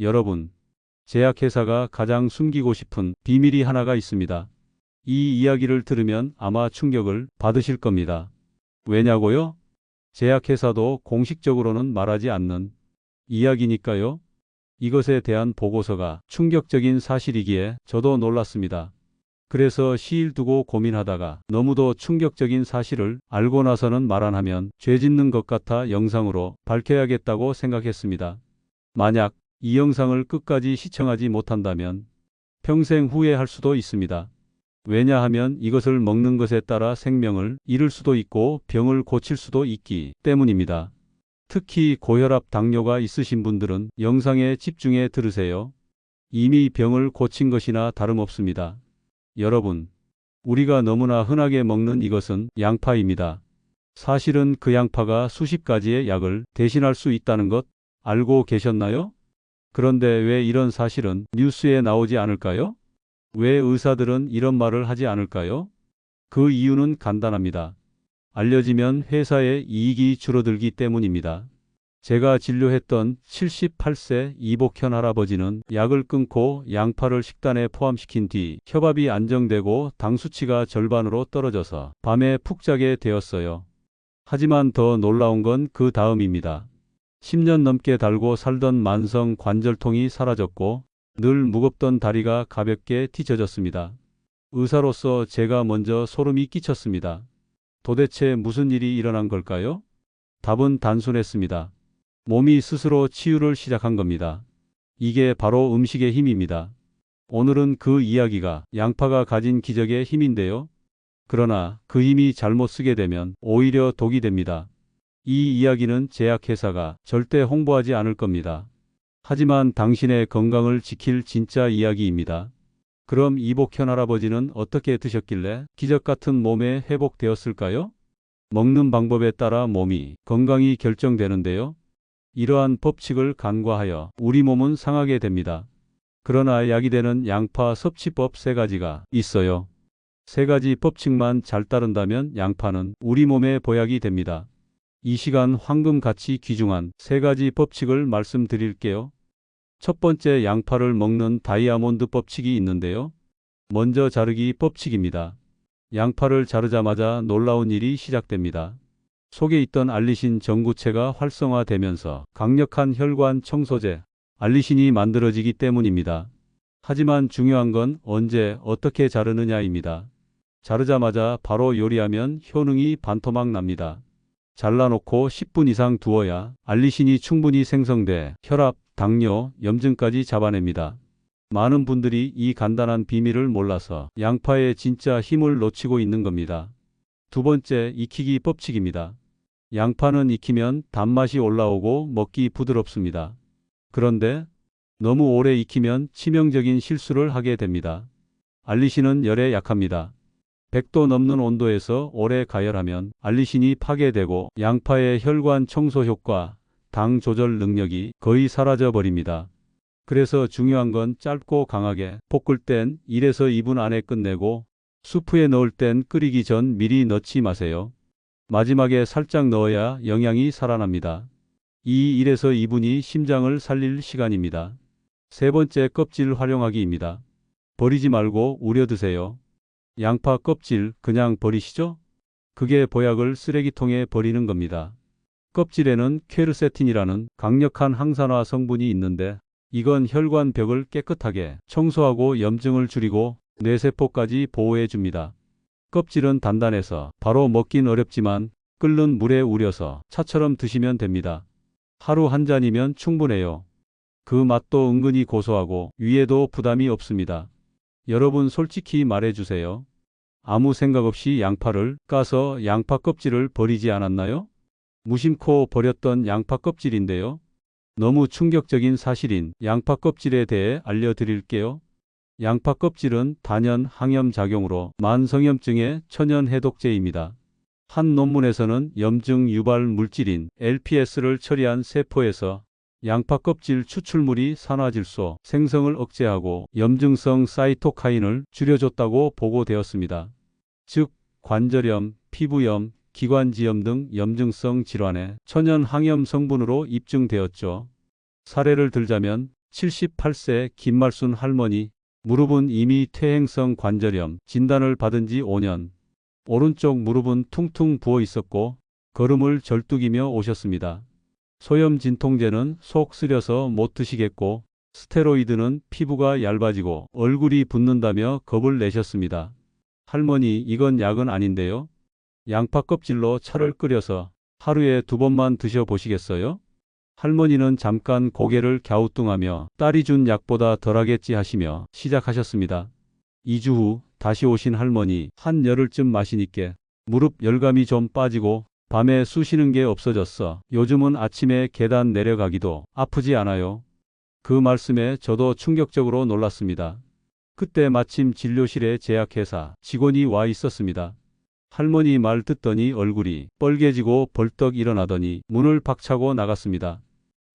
여러분, 제약회사가 가장 숨기고 싶은 비밀이 하나가 있습니다. 이 이야기를 들으면 아마 충격을 받으실 겁니다. 왜냐고요? 제약회사도 공식적으로는 말하지 않는 이야기니까요. 이것에 대한 보고서가 충격적인 사실이기에 저도 놀랐습니다. 그래서 시일 두고 고민하다가 너무도 충격적인 사실을 알고 나서는 말 안 하면 죄 짓는 것 같아 영상으로 밝혀야겠다고 생각했습니다. 만약 이 영상을 끝까지 시청하지 못한다면 평생 후회할 수도 있습니다. 왜냐하면 이것을 먹는 것에 따라 생명을 잃을 수도 있고 병을 고칠 수도 있기 때문입니다. 특히 고혈압, 당뇨가 있으신 분들은 영상에 집중해 들으세요. 이미 병을 고친 것이나 다름없습니다. 여러분, 우리가 너무나 흔하게 먹는 이것은 양파입니다. 사실은 그 양파가 수십 가지의 약을 대신할 수 있다는 것 알고 계셨나요? 그런데 왜 이런 사실은 뉴스에 나오지 않을까요? 왜 의사들은 이런 말을 하지 않을까요? 그 이유는 간단합니다. 알려지면 회사의 이익이 줄어들기 때문입니다. 제가 진료했던 78세 이복현 할아버지는 약을 끊고 양파를 식단에 포함시킨 뒤 혈압이 안정되고 당 수치가 절반으로 떨어져서 밤에 푹 자게 되었어요. 하지만 더 놀라운 건 그 다음입니다. 10년 넘게 달고 살던 만성 관절통이 사라졌고 늘 무겁던 다리가 가볍게 뒤쳐졌습니다. 의사로서 제가 먼저 소름이 끼쳤습니다. 도대체 무슨 일이 일어난 걸까요? 답은 단순했습니다. 몸이 스스로 치유를 시작한 겁니다. 이게 바로 음식의 힘입니다. 오늘은 그 이야기가 양파가 가진 기적의 힘인데요. 그러나 그 힘이 잘못 쓰게 되면 오히려 독이 됩니다. 이 이야기는 제약회사가 절대 홍보하지 않을 겁니다. 하지만 당신의 건강을 지킬 진짜 이야기입니다. 그럼 이복현 할아버지는 어떻게 드셨길래 기적 같은 몸에 회복되었을까요? 먹는 방법에 따라 몸이 건강이 결정되는데요. 이러한 법칙을 간과하여 우리 몸은 상하게 됩니다. 그러나 약이 되는 양파 섭취법 3가지가 있어요. 3가지 법칙만 잘 따른다면 양파는 우리 몸의 보약이 됩니다. 이 시간 황금같이 귀중한 3가지 법칙을 말씀드릴게요. 첫 번째, 양파를 먹는 다이아몬드 법칙이 있는데요. 먼저 자르기 법칙입니다. 양파를 자르자마자 놀라운 일이 시작됩니다. 속에 있던 알리신 전구체가 활성화되면서 강력한 혈관 청소제, 알리신이 만들어지기 때문입니다. 하지만 중요한 건 언제 어떻게 자르느냐입니다. 자르자마자 바로 요리하면 효능이 반토막 납니다. 잘라놓고 10분 이상 두어야 알리신이 충분히 생성돼 혈압, 당뇨, 염증까지 잡아냅니다. 많은 분들이 이 간단한 비밀을 몰라서 양파의 진짜 힘을 놓치고 있는 겁니다. 두 번째, 익히기 법칙입니다. 양파는 익히면 단맛이 올라오고 먹기 부드럽습니다. 그런데 너무 오래 익히면 치명적인 실수를 하게 됩니다. 알리신은 열에 약합니다. 100도 넘는 온도에서 오래 가열하면 알리신이 파괴되고 양파의 혈관 청소 효과, 당 조절 능력이 거의 사라져 버립니다. 그래서 중요한 건 짧고 강하게 볶을 땐 1에서 2분 안에 끝내고 수프에 넣을 땐 끓이기 전 미리 넣지 마세요. 마지막에 살짝 넣어야 영양이 살아납니다. 이 1에서 2분이 심장을 살릴 시간입니다. 세 번째, 껍질 활용하기입니다. 버리지 말고 우려 드세요. 양파 껍질 그냥 버리시죠? 그게 보약을 쓰레기통에 버리는 겁니다. 껍질에는 퀘르세틴이라는 강력한 항산화 성분이 있는데 이건 혈관벽을 깨끗하게 청소하고 염증을 줄이고 뇌세포까지 보호해 줍니다. 껍질은 단단해서 바로 먹긴 어렵지만 끓는 물에 우려서 차처럼 드시면 됩니다. 하루 한 잔이면 충분해요. 그 맛도 은근히 고소하고 위에도 부담이 없습니다. 여러분, 솔직히 말해주세요. 아무 생각 없이 양파를 까서 양파 껍질을 버리지 않았나요? 무심코 버렸던 양파 껍질인데요. 너무 충격적인 사실인 양파 껍질에 대해 알려드릴게요. 양파 껍질은 단연 항염 작용으로 만성염증의 천연 해독제입니다. 한 논문에서는 염증 유발 물질인 LPS를 처리한 세포에서 양파 껍질 추출물이 산화질소 생성을 억제하고 염증성 사이토카인을 줄여줬다고 보고되었습니다. 즉, 관절염, 피부염, 기관지염 등 염증성 질환에 천연 항염 성분으로 입증되었죠. 사례를 들자면 78세 김말순 할머니, 무릎은 이미 퇴행성 관절염 진단을 받은 지 5년. 오른쪽 무릎은 퉁퉁 부어 있었고 걸음을 절뚝이며 오셨습니다. 소염 진통제는 속 쓰려서 못 드시겠고 스테로이드는 피부가 얇아지고 얼굴이 붓는다며 겁을 내셨습니다. 할머니, 이건 약은 아닌데요. 양파 껍질로 차를 끓여서 하루에 2번만 드셔보시겠어요? 할머니는 잠깐 고개를 갸우뚱하며 딸이 준 약보다 덜하겠지 하시며 시작하셨습니다. 2주 후 다시 오신 할머니, 한 열흘쯤 마시니께 무릎 열감이 좀 빠지고 밤에 쑤시는 게 없어졌어. 요즘은 아침에 계단 내려가기도 아프지 않아요. 그 말씀에 저도 충격적으로 놀랐습니다. 그때 마침 진료실에 제약회사 직원이 와 있었습니다. 할머니 말 듣더니 얼굴이 빨개지고 벌떡 일어나더니 문을 박차고 나갔습니다.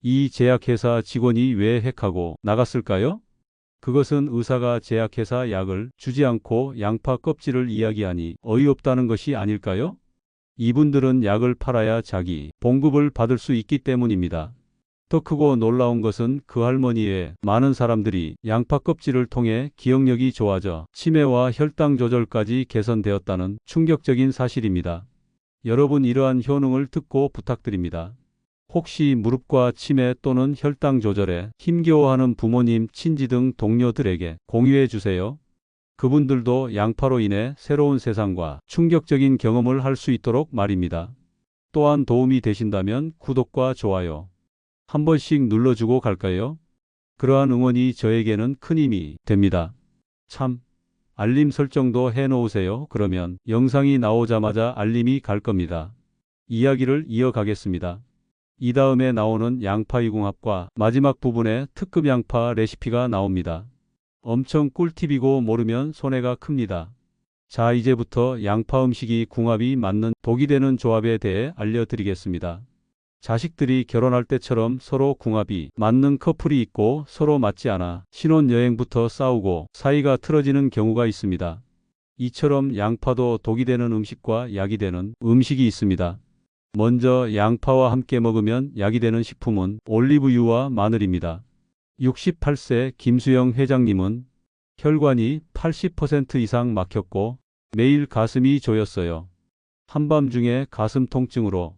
이 제약회사 직원이 왜 핵하고 나갔을까요? 그것은 의사가 제약회사 약을 주지 않고 양파 껍질을 이야기하니 어이없다는 것이 아닐까요? 이분들은 약을 팔아야 자기 봉급을 받을 수 있기 때문입니다. 더 크고 놀라운 것은 그 할머니 외에 많은 사람들이 양파 껍질을 통해 기억력이 좋아져 치매와 혈당 조절까지 개선되었다는 충격적인 사실입니다. 여러분, 이러한 효능을 듣고 부탁드립니다. 혹시 무릎과 치매 또는 혈당 조절에 힘겨워하는 부모님, 친지 등 동료들에게 공유해 주세요. 그분들도 양파로 인해 새로운 세상과 충격적인 경험을 할 수 있도록 말입니다. 또한 도움이 되신다면 구독과 좋아요 한 번씩 눌러주고 갈까요? 그러한 응원이 저에게는 큰 힘이 됩니다. 참, 알림 설정도 해놓으세요. 그러면 영상이 나오자마자 알림이 갈 겁니다. 이야기를 이어가겠습니다. 이 다음에 나오는 양파 이궁합과 마지막 부분에 특급 양파 레시피가 나옵니다. 엄청 꿀팁이고 모르면 손해가 큽니다. 자, 이제부터 양파 음식이 궁합이 맞는 독이 되는 조합에 대해 알려드리겠습니다. 자식들이 결혼할 때처럼 서로 궁합이 맞는 커플이 있고 서로 맞지 않아 신혼여행부터 싸우고 사이가 틀어지는 경우가 있습니다. 이처럼 양파도 독이 되는 음식과 약이 되는 음식이 있습니다. 먼저 양파와 함께 먹으면 약이 되는 식품은 올리브유와 마늘입니다. 68세 김수영 회장님은 혈관이 80% 이상 막혔고 매일 가슴이 조였어요. 한밤중에 가슴 통증으로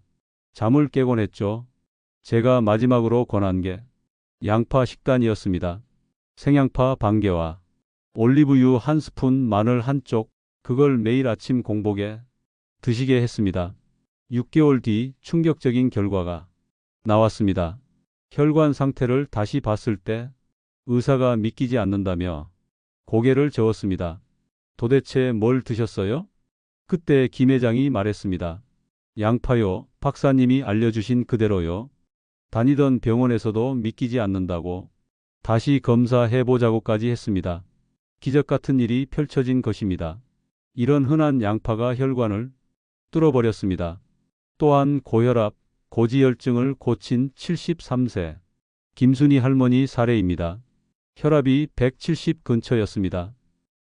잠을 깨곤 했죠. 제가 마지막으로 권한 게 양파 식단이었습니다. 생양파 반 개와 올리브유 한 스푼, 마늘 한쪽, 그걸 매일 아침 공복에 드시게 했습니다. 6개월 뒤 충격적인 결과가 나왔습니다. 혈관 상태를 다시 봤을 때 의사가 믿기지 않는다며 고개를 저었습니다. 도대체 뭘 드셨어요? 그때 김 회장이 말했습니다. 양파요, 박사님이 알려주신 그대로요. 다니던 병원에서도 믿기지 않는다고 다시 검사해보자고까지 했습니다. 기적 같은 일이 펼쳐진 것입니다. 이런 흔한 양파가 혈관을 뚫어버렸습니다. 또한 고혈압, 고지혈증을 고친 73세 김순희 할머니 사례입니다. 혈압이 170 근처였습니다.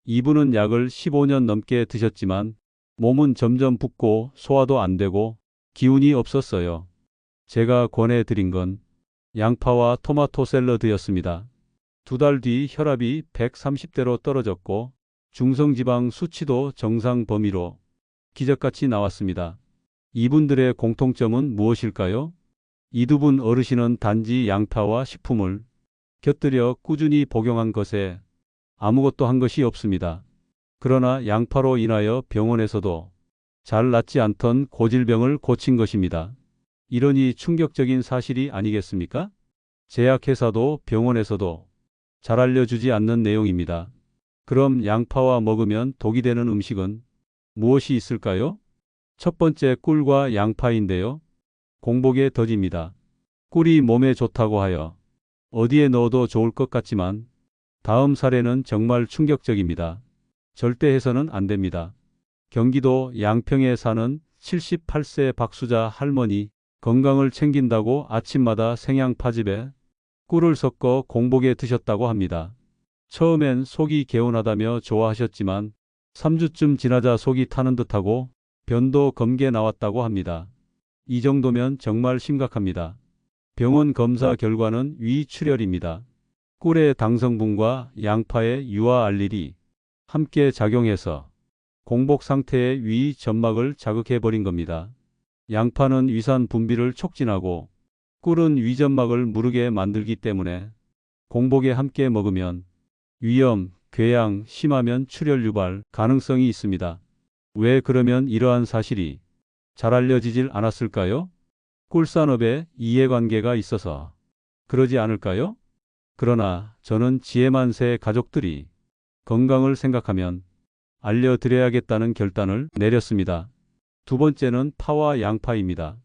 이분은 약을 15년 넘게 드셨지만 몸은 점점 붓고 소화도 안 되고 기운이 없었어요. 제가 권해드린 건 양파와 토마토 샐러드였습니다. 2달 뒤 혈압이 130대로 떨어졌고 중성지방 수치도 정상 범위로 기적같이 나왔습니다. 이분들의 공통점은 무엇일까요? 이 두 분 어르신은 단지 양파와 식품을 곁들여 꾸준히 복용한 것에 아무것도 한 것이 없습니다. 그러나 양파로 인하여 병원에서도 잘 낫지 않던 고질병을 고친 것입니다. 이러니 충격적인 사실이 아니겠습니까? 제약회사도 병원에서도 잘 알려주지 않는 내용입니다. 그럼 양파와 먹으면 독이 되는 음식은 무엇이 있을까요? 첫 번째, 꿀과 양파인데요. 공복에 덧입니다. 꿀이 몸에 좋다고 하여 어디에 넣어도 좋을 것 같지만 다음 사례는 정말 충격적입니다. 절대 해서는 안 됩니다. 경기도 양평에 사는 78세 박수자 할머니, 건강을 챙긴다고 아침마다 생양파즙에 꿀을 섞어 공복에 드셨다고 합니다. 처음엔 속이 개운하다며 좋아하셨지만 3주쯤 지나자 속이 타는 듯하고 변도 검게 나왔다고 합니다. 이 정도면 정말 심각합니다. 병원 검사 결과는 위출혈입니다. 꿀의 당성분과 양파의 유아알릴이 함께 작용해서 공복 상태의 위 점막을 자극해버린 겁니다. 양파는 위산 분비를 촉진하고 꿀은 위점막을 무르게 만들기 때문에 공복에 함께 먹으면 위염, 궤양, 심하면 출혈 유발 가능성이 있습니다. 왜 그러면 이러한 사실이 잘 알려지질 않았을까요? 꿀산업에 이해관계가 있어서 그러지 않을까요? 그러나 저는 지혜만세 가족들이 건강을 생각하면 알려드려야겠다는 결단을 내렸습니다. 두 번째는 파와 양파입니다.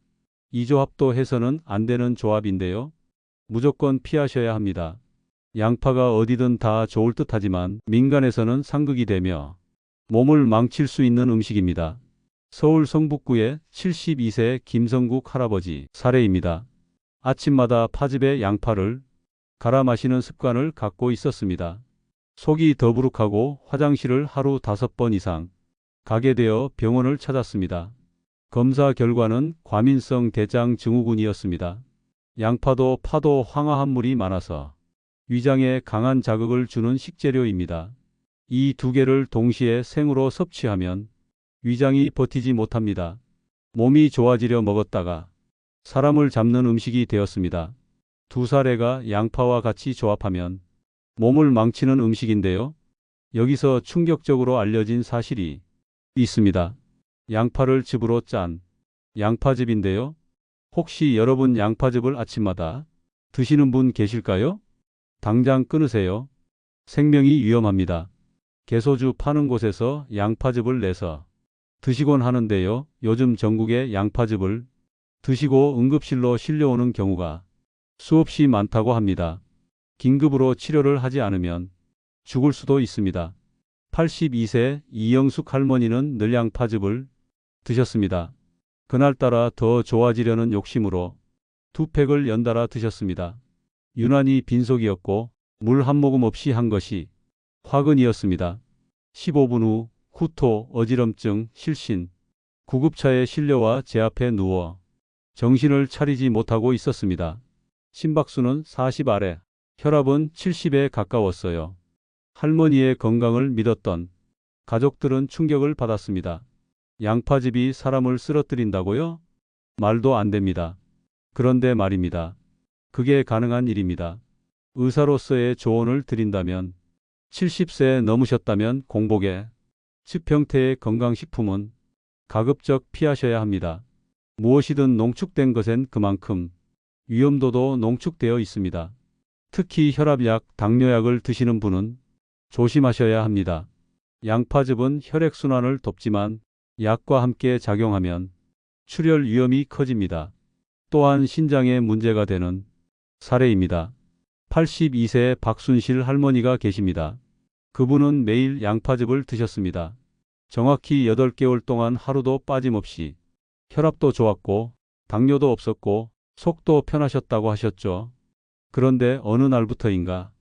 이 조합도 해서는 안 되는 조합인데요. 무조건 피하셔야 합니다. 양파가 어디든 다 좋을 듯하지만 민간에서는 상극이 되며 몸을 망칠 수 있는 음식입니다. 서울 성북구의 72세 김성국 할아버지 사례입니다. 아침마다 파즙에 양파를 갈아 마시는 습관을 갖고 있었습니다. 속이 더부룩하고 화장실을 하루 5번 이상 가게 되어 병원을 찾았습니다. 검사 결과는 과민성 대장 증후군이었습니다. 양파도 파도 황화합물이 많아서 위장에 강한 자극을 주는 식재료입니다. 이 두 개를 동시에 생으로 섭취하면 위장이 버티지 못합니다. 몸이 좋아지려 먹었다가 사람을 잡는 음식이 되었습니다. 두 사례가 양파와 같이 조합하면 몸을 망치는 음식인데요. 여기서 충격적으로 알려진 사실이 있습니다. 양파를 즙으로 짠 양파즙인데요. 혹시 여러분 양파즙을 아침마다 드시는 분 계실까요? 당장 끊으세요. 생명이 위험합니다. 개소주 파는 곳에서 양파즙을 내서 드시곤 하는데요. 요즘 전국에 양파즙을 드시고 응급실로 실려오는 경우가 수없이 많다고 합니다. 긴급으로 치료를 하지 않으면 죽을 수도 있습니다. 82세 이영숙 할머니는 늘 양파즙을 드셨습니다. 그날따라 더 좋아지려는 욕심으로 2팩을 연달아 드셨습니다. 유난히 빈속이었고 물 한 모금 없이 한 것이 화근이었습니다. 15분 후 후토, 어지럼증, 실신, 구급차에 실려와 제 앞에 누워 정신을 차리지 못하고 있었습니다. 심박수는 40 아래, 혈압은 70에 가까웠어요. 할머니의 건강을 믿었던 가족들은 충격을 받았습니다. 양파즙이 사람을 쓰러뜨린다고요? 말도 안 됩니다. 그런데 말입니다. 그게 가능한 일입니다. 의사로서의 조언을 드린다면 70세 넘으셨다면 공복에 즙 형태의 건강식품은 가급적 피하셔야 합니다. 무엇이든 농축된 것엔 그만큼 위험도도 농축되어 있습니다. 특히 혈압약, 당뇨약을 드시는 분은 조심하셔야 합니다. 양파즙은 혈액순환을 돕지만 약과 함께 작용하면 출혈 위험이 커집니다. 또한 신장에 문제가 되는 사례입니다. 82세 박순실 할머니가 계십니다. 그분은 매일 양파즙을 드셨습니다. 정확히 8개월 동안 하루도 빠짐없이 혈압도 좋았고 당뇨도 없었고 속도 편하셨다고 하셨죠. 그런데 어느 날부터인가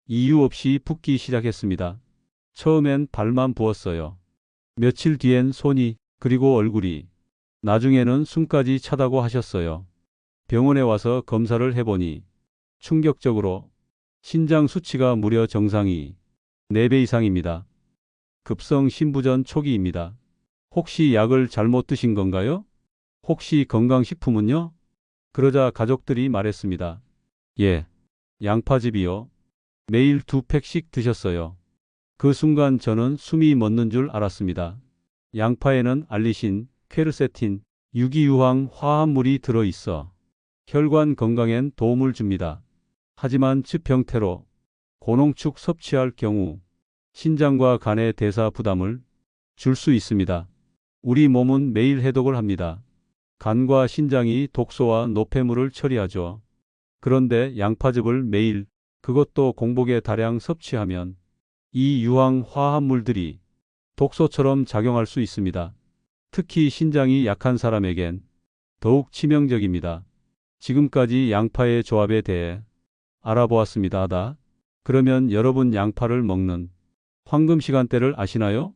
이유 없이 붓기 시작했습니다. 처음엔 발만 부었어요. 며칠 뒤엔 손이, 그리고 얼굴이, 나중에는 숨까지 차다고 하셨어요. 병원에 와서 검사를 해보니 충격적으로 신장 수치가 무려 정상이 4배 이상입니다. 급성 신부전 초기입니다. 혹시 약을 잘못 드신 건가요? 혹시 건강식품은요? 그러자 가족들이 말했습니다. 예, 양파즙이요. 매일 2팩씩 드셨어요. 그 순간 저는 숨이 멎는 줄 알았습니다. 양파에는 알리신, 퀘르세틴, 유기유황 화합물이 들어있어 혈관 건강엔 도움을 줍니다. 하지만 즙 형태로 고농축 섭취할 경우 신장과 간의 대사 부담을 줄 수 있습니다. 우리 몸은 매일 해독을 합니다. 간과 신장이 독소와 노폐물을 처리하죠. 그런데 양파즙을 매일, 그것도 공복에 다량 섭취하면 이 유황 화합물들이 독소처럼 작용할 수 있습니다. 특히 신장이 약한 사람에겐 더욱 치명적입니다. 지금까지 양파의 조합에 대해 알아보았습니다. 그러면 여러분 양파를 먹는 황금 시간대를 아시나요?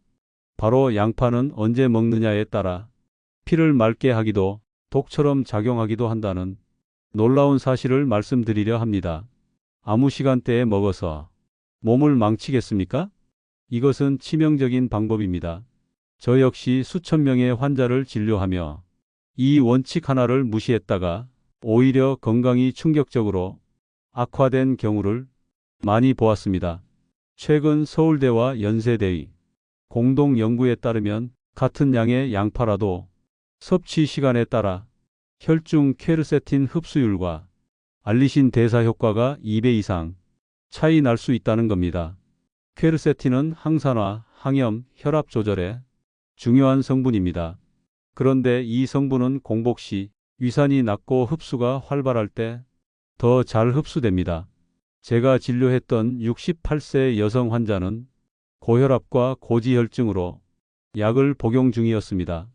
바로 양파는 언제 먹느냐에 따라 피를 맑게 하기도 독처럼 작용하기도 한다는 놀라운 사실을 말씀드리려 합니다. 아무 시간대에 먹어서 몸을 망치겠습니까? 이것은 치명적인 방법입니다. 저 역시 수천 명의 환자를 진료하며 이 원칙 하나를 무시했다가 오히려 건강이 충격적으로 악화된 경우를 많이 보았습니다. 최근 서울대와 연세대의 공동 연구에 따르면 같은 양의 양파라도 섭취 시간에 따라 혈중 퀘르세틴 흡수율과 알리신 대사 효과가 2배 이상 차이 날 수 있다는 겁니다. 퀘르세틴은 항산화, 항염, 혈압 조절에 중요한 성분입니다. 그런데 이 성분은 공복 시 위산이 낮고 흡수가 활발할 때 더 잘 흡수됩니다. 제가 진료했던 68세 여성 환자는 고혈압과 고지혈증으로 약을 복용 중이었습니다.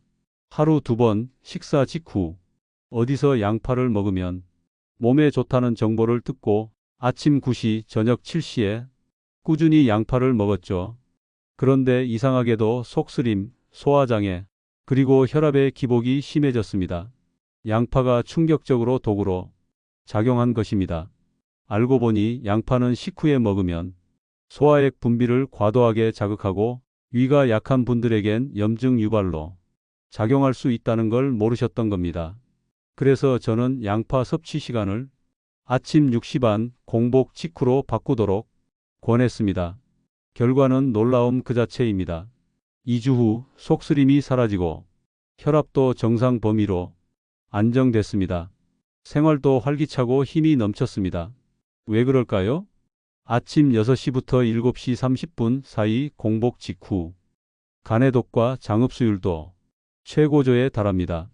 하루 2번 식사 직후 어디서 양파를 먹으면 몸에 좋다는 정보를 듣고 아침 9시, 저녁 7시에 꾸준히 양파를 먹었죠. 그런데 이상하게도 속쓰림, 소화장애, 그리고 혈압의 기복이 심해졌습니다. 양파가 충격적으로 독으로 작용한 것입니다. 알고 보니 양파는 식후에 먹으면 소화액 분비를 과도하게 자극하고 위가 약한 분들에겐 염증 유발로 작용할 수 있다는 걸 모르셨던 겁니다. 그래서 저는 양파 섭취 시간을 아침 6시 반 공복 직후로 바꾸도록 권했습니다. 결과는 놀라움 그 자체입니다. 2주 후 속쓰림이 사라지고 혈압도 정상 범위로 안정됐습니다. 생활도 활기차고 힘이 넘쳤습니다. 왜 그럴까요? 아침 6시부터 7시 30분 사이 공복 직후 간해독과 장흡수율도 최고조에 달합니다.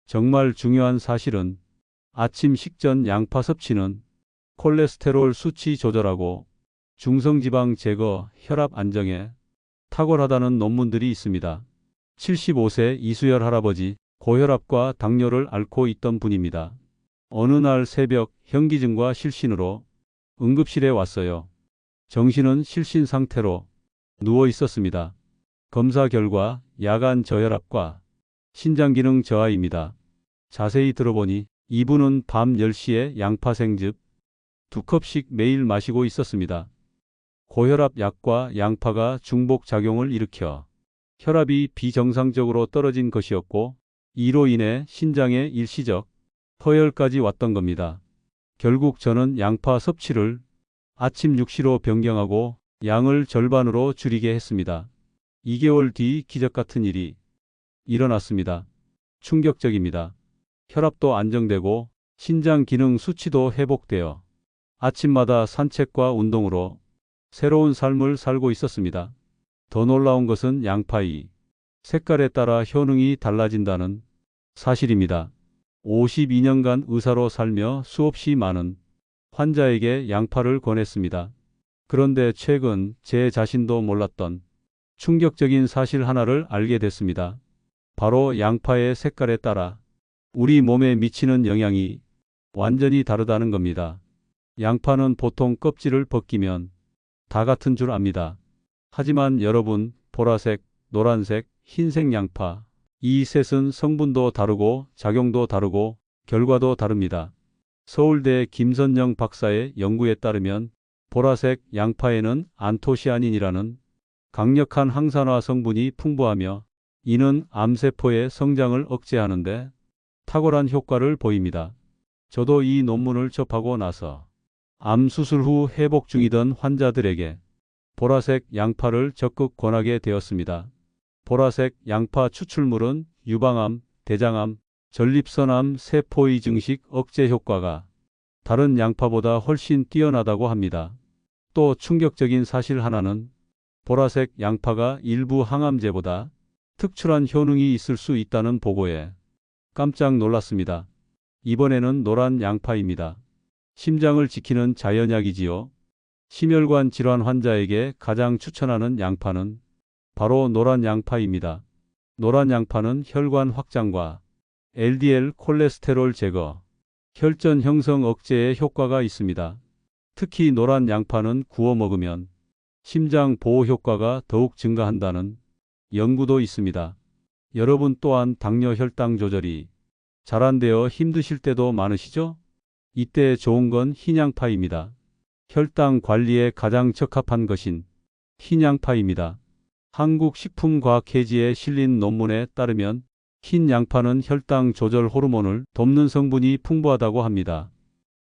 정말 중요한 사실은 아침 식전 양파 섭취는 콜레스테롤 수치 조절하고 중성지방 제거, 혈압 안정에 탁월하다는 논문들이 있습니다. 75세 이수열 할아버지, 고혈압과 당뇨를 앓고 있던 분입니다. 어느 날 새벽 현기증과 실신으로 응급실에 왔어요. 정신은 실신 상태로 누워 있었습니다. 검사 결과 야간 저혈압과 신장기능 저하입니다. 자세히 들어보니 이분은 밤 10시에 양파 생즙 2컵씩 매일 마시고 있었습니다. 고혈압 약과 양파가 중복 작용을 일으켜 혈압이 비정상적으로 떨어진 것이었고 이로 인해 신장에 일시적 허혈까지 왔던 겁니다. 결국 저는 양파 섭취를 아침 6시로 변경하고 양을 절반으로 줄이게 했습니다. 2개월 뒤 기적 같은 일이 일어났습니다. 충격적입니다. 혈압도 안정되고 신장 기능 수치도 회복되어 아침마다 산책과 운동으로 새로운 삶을 살고 있었습니다. 더 놀라운 것은 양파의 색깔에 따라 효능이 달라진다는 사실입니다. 52년간 의사로 살며 수없이 많은 환자에게 양파를 권했습니다. 그런데 최근 제 자신도 몰랐던 충격적인 사실 하나를 알게 됐습니다. 바로 양파의 색깔에 따라 우리 몸에 미치는 영향이 완전히 다르다는 겁니다. 양파는 보통 껍질을 벗기면 다 같은 줄 압니다. 하지만 여러분, 보라색, 노란색, 흰색 양파, 이 셋은 성분도 다르고 작용도 다르고 결과도 다릅니다. 서울대 김선영 박사의 연구에 따르면 보라색 양파에는 안토시아닌이라는 강력한 항산화 성분이 풍부하며 이는 암세포의 성장을 억제하는데 탁월한 효과를 보입니다. 저도 이 논문을 접하고 나서 암 수술 후 회복 중이던 환자들에게 보라색 양파를 적극 권하게 되었습니다. 보라색 양파 추출물은 유방암, 대장암, 전립선암 세포의 증식 억제 효과가 다른 양파보다 훨씬 뛰어나다고 합니다. 또 충격적인 사실 하나는 보라색 양파가 일부 항암제보다 특출한 효능이 있을 수 있다는 보고에 깜짝 놀랐습니다. 이번에는 노란 양파입니다. 심장을 지키는 자연약이지요. 심혈관 질환 환자에게 가장 추천하는 양파는 바로 노란 양파입니다. 노란 양파는 혈관 확장과 LDL 콜레스테롤 제거, 혈전 형성 억제에 효과가 있습니다. 특히 노란 양파는 구워 먹으면 심장 보호 효과가 더욱 증가한다는 연구도 있습니다. 여러분 또한 당뇨 혈당 조절이 잘 안 되어 힘드실 때도 많으시죠? 이때 좋은 건 흰 양파입니다. 혈당 관리에 가장 적합한 것인 흰 양파입니다. 한국식품과학회지에 실린 논문에 따르면 흰 양파는 혈당 조절 호르몬을 돕는 성분이 풍부하다고 합니다.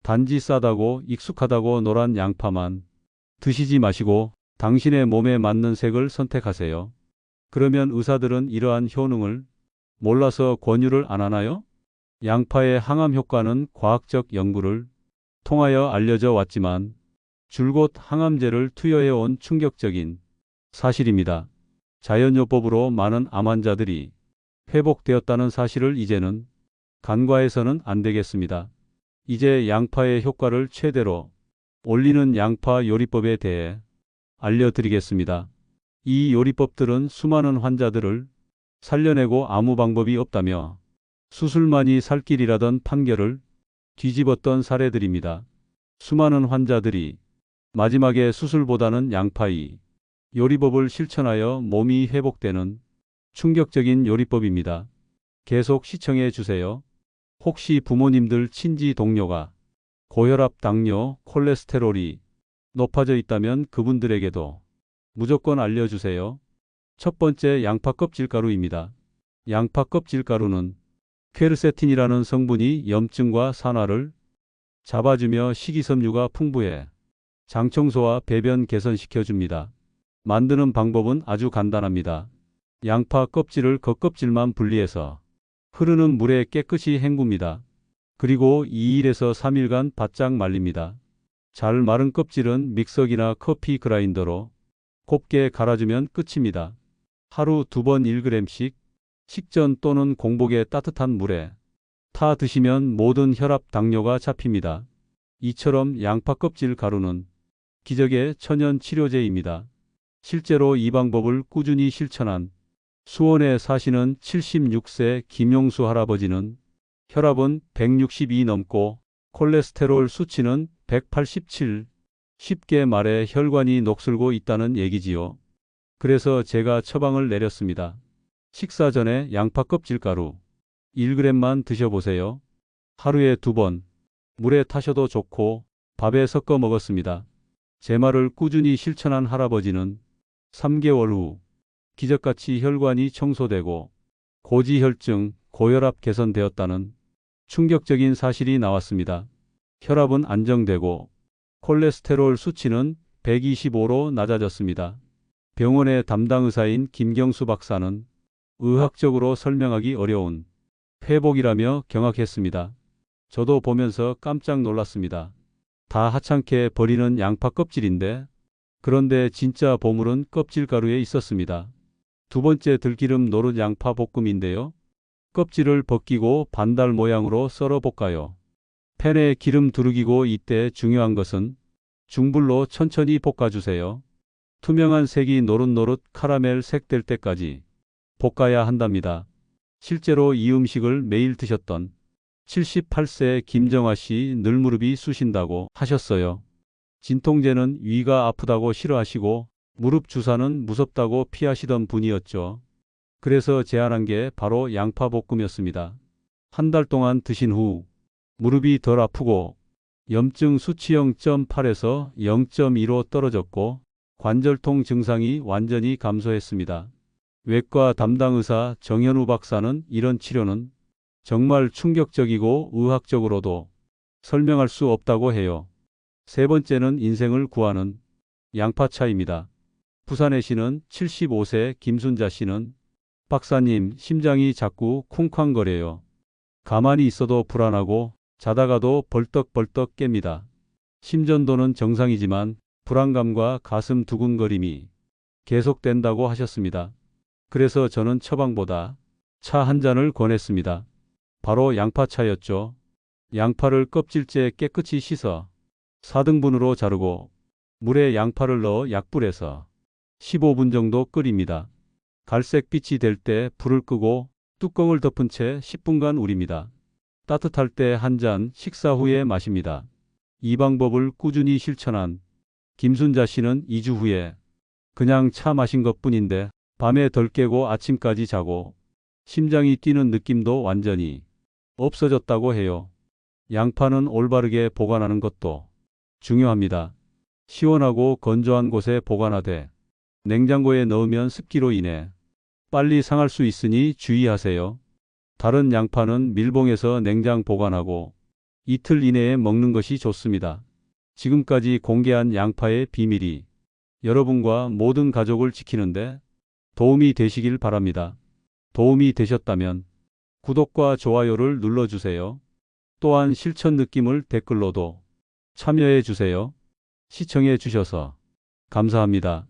단지 싸다고 익숙하다고 노란 양파만 드시지 마시고 당신의 몸에 맞는 색을 선택하세요. 그러면 의사들은 이러한 효능을 몰라서 권유를 안 하나요? 양파의 항암 효과는 과학적 연구를 통하여 알려져 왔지만 줄곧 항암제를 투여해 온 충격적인 사실입니다. 자연요법으로 많은 암 환자들이 회복되었다는 사실을 이제는 간과해서는 안 되겠습니다. 이제 양파의 효과를 최대로 올리는 양파 요리법에 대해 알려드리겠습니다. 이 요리법들은 수많은 환자들을 살려내고 아무 방법이 없다며 수술만이 살 길이라던 판결을 뒤집었던 사례들입니다. 수많은 환자들이 마지막에 수술보다는 양파의 요리법을 실천하여 몸이 회복되는 충격적인 요리법입니다. 계속 시청해 주세요. 혹시 부모님들 친지 동료가 고혈압, 당뇨, 콜레스테롤이 높아져 있다면 그분들에게도 무조건 알려주세요. 첫 번째, 양파 껍질가루입니다. 양파 껍질가루는 퀘르세틴이라는 성분이 염증과 산화를 잡아주며 식이섬유가 풍부해 장청소와 배변 개선시켜줍니다. 만드는 방법은 아주 간단합니다. 양파 껍질을 겉껍질만 분리해서 흐르는 물에 깨끗이 헹굽니다. 그리고 2일에서 3일간 바짝 말립니다. 잘 마른 껍질은 믹서기나 커피 그라인더로 곱게 갈아주면 끝입니다. 하루 2번 1g씩 식전 또는 공복에 따뜻한 물에 타 드시면 모든 혈압, 당뇨가 잡힙니다. 이처럼 양파 껍질 가루는 기적의 천연 치료제입니다. 실제로 이 방법을 꾸준히 실천한 수원에 사시는 76세 김용수 할아버지는 혈압은 162 넘고 콜레스테롤 수치는 187, 쉽게 말해 혈관이 녹슬고 있다는 얘기지요. 그래서 제가 처방을 내렸습니다. 식사 전에 양파 껍질 가루 1g만 드셔보세요. 하루에 2번 물에 타셔도 좋고 밥에 섞어 먹었습니다. 제 말을 꾸준히 실천한 할아버지는 3개월 후 기적같이 혈관이 청소되고 고지혈증, 고혈압 개선되었다는 충격적인 사실이 나왔습니다. 혈압은 안정되고 콜레스테롤 수치는 125로 낮아졌습니다. 병원의 담당 의사인 김경수 박사는 의학적으로 설명하기 어려운 회복이라며 경악했습니다. 저도 보면서 깜짝 놀랐습니다. 다 하찮게 버리는 양파 껍질인데, 그런데 진짜 보물은 껍질 가루에 있었습니다. 두 번째, 들기름 노릇 양파 볶음인데요. 껍질을 벗기고 반달 모양으로 썰어 볶아요. 팬에 기름 두르기고 이때 중요한 것은 중불로 천천히 볶아주세요. 투명한 색이 노릇노릇 카라멜 색 될 때까지 볶아야 한답니다. 실제로 이 음식을 매일 드셨던 78세 김정아 씨 늘 무릎이 쑤신다고 하셨어요. 진통제는 위가 아프다고 싫어하시고 무릎 주사는 무섭다고 피하시던 분이었죠. 그래서 제안한 게 바로 양파 볶음이었습니다. 한 달 동안 드신 후 무릎이 덜 아프고 염증 수치 0.8에서 0.2로 떨어졌고 관절통 증상이 완전히 감소했습니다. 외과 담당 의사 정현우 박사는 이런 치료는 정말 충격적이고 의학적으로도 설명할 수 없다고 해요. 세 번째는 인생을 구하는 양파차입니다. 부산에 시는 75세 김순자 씨는 박사님, 심장이 자꾸 쿵쾅거려요. 가만히 있어도 불안하고 자다가도 벌떡벌떡 깹니다. 심전도는 정상이지만 불안감과 가슴 두근거림이 계속된다고 하셨습니다. 그래서 저는 처방보다 차 한 잔을 권했습니다. 바로 양파차였죠. 양파를 껍질째 깨끗이 씻어 4등분으로 자르고 물에 양파를 넣어 약불에서 15분 정도 끓입니다. 갈색빛이 될 때 불을 끄고 뚜껑을 덮은 채 10분간 우립니다. 따뜻할 때 한 잔, 식사 후에 마십니다. 이 방법을 꾸준히 실천한 김순자 씨는 2주 후에 그냥 차 마신 것뿐인데 밤에 덜 깨고 아침까지 자고 심장이 뛰는 느낌도 완전히 없어졌다고 해요. 양파는 올바르게 보관하는 것도 중요합니다. 시원하고 건조한 곳에 보관하되 냉장고에 넣으면 습기로 인해 빨리 상할 수 있으니 주의하세요. 다른 양파는 밀봉해서 냉장 보관하고 이틀 이내에 먹는 것이 좋습니다. 지금까지 공개한 양파의 비밀이 여러분과 모든 가족을 지키는데 도움이 되시길 바랍니다. 도움이 되셨다면 구독과 좋아요를 눌러주세요. 또한 실천 느낌을 댓글로도 참여해 주세요. 시청해 주셔서 감사합니다.